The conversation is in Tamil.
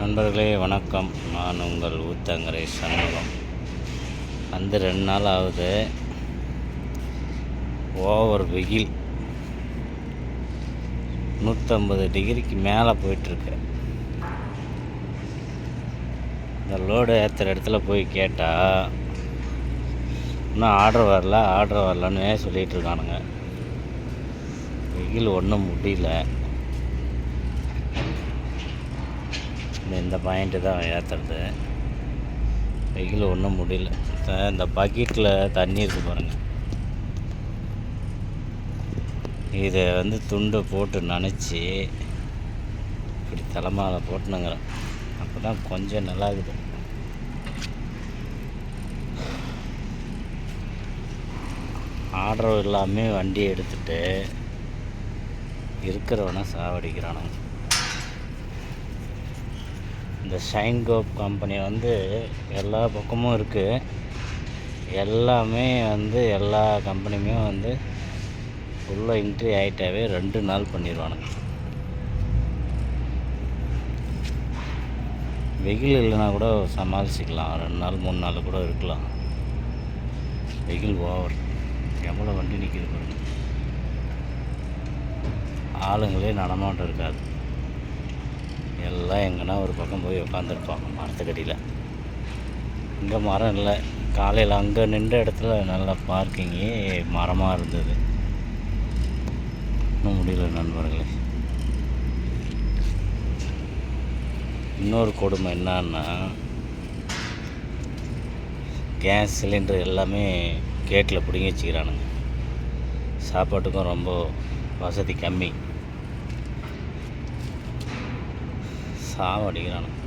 நண்பர்களே வணக்கம். நான் உங்கள் ஊத்தங்கரை சண்முகம். 2 நாள் ஆகுது. ஓவர் வெயில் 150 டிகிரிக்கு மேலே போயிட்டுருக்கு. இந்த லோடு ஏற்றுற இடத்துல போய் கேட்டால் இன்னும் ஆர்டர் வரலன்னு சொல்லிகிட்டு இருக்கானுங்க. வெயில் ஒன்றும் முடியல. இந்த பாயிண்ட்டு தான் ஏற்றுறது. வெயில் ஒன்றும் முடியல. இந்த பக்கெட்டில் தண்ணி இருக்குது பாருங்கள். இதை துண்டை போட்டு நனைச்சி இப்படி தலைமாலை போட்டுனுங்கிறேன். அப்போ தான் கொஞ்சம் நல்லா இருக்குது. ஆர்டர் எல்லாமே வண்டியை எடுத்துகிட்டு இருக்கிறவனை சாவடிக்கிறானுங்க. இந்த ஷைன்கோப் கம்பெனி எல்லா பக்கமும் இருக்குது. எல்லாமே எல்லா கம்பெனியுமே ஃபுல்லாக என்ட்ரி ஆகிட்டாவே 2 நாள் பண்ணிடுவானுங்க. வெயில் இல்லைனா கூட சமாளிச்சிக்கலாம். 2 நாள் 3 நாள் கூட இருக்கலாம். வெயில் ஓவர். எவ்வளோ வண்டி நிற்கிது பாருங்க. ஆளுங்களே நடமாட்டம் இருக்காது. எல்லாம் எங்கன்னா ஒரு பக்கம் போய் உட்காந்துருப்பாங்க மரத்துக்கடியில். இங்கே மரம் இல்லை. காலையில் அங்கே நின்ற இடத்துல நல்லா பார்க்கிங்கு மரமாக இருந்தது. இன்னும் முடியல நண்பர்களே. இன்னொரு கொடுமை என்னன்னா, கேஸ் சிலிண்டர் எல்லாமே கேட்டில் பிடிங்கி வச்சுக்கிறானுங்க. சாப்பாட்டுக்கும் ரொம்ப வசதி கம்மி. சாவடிக்கிறானுங்க.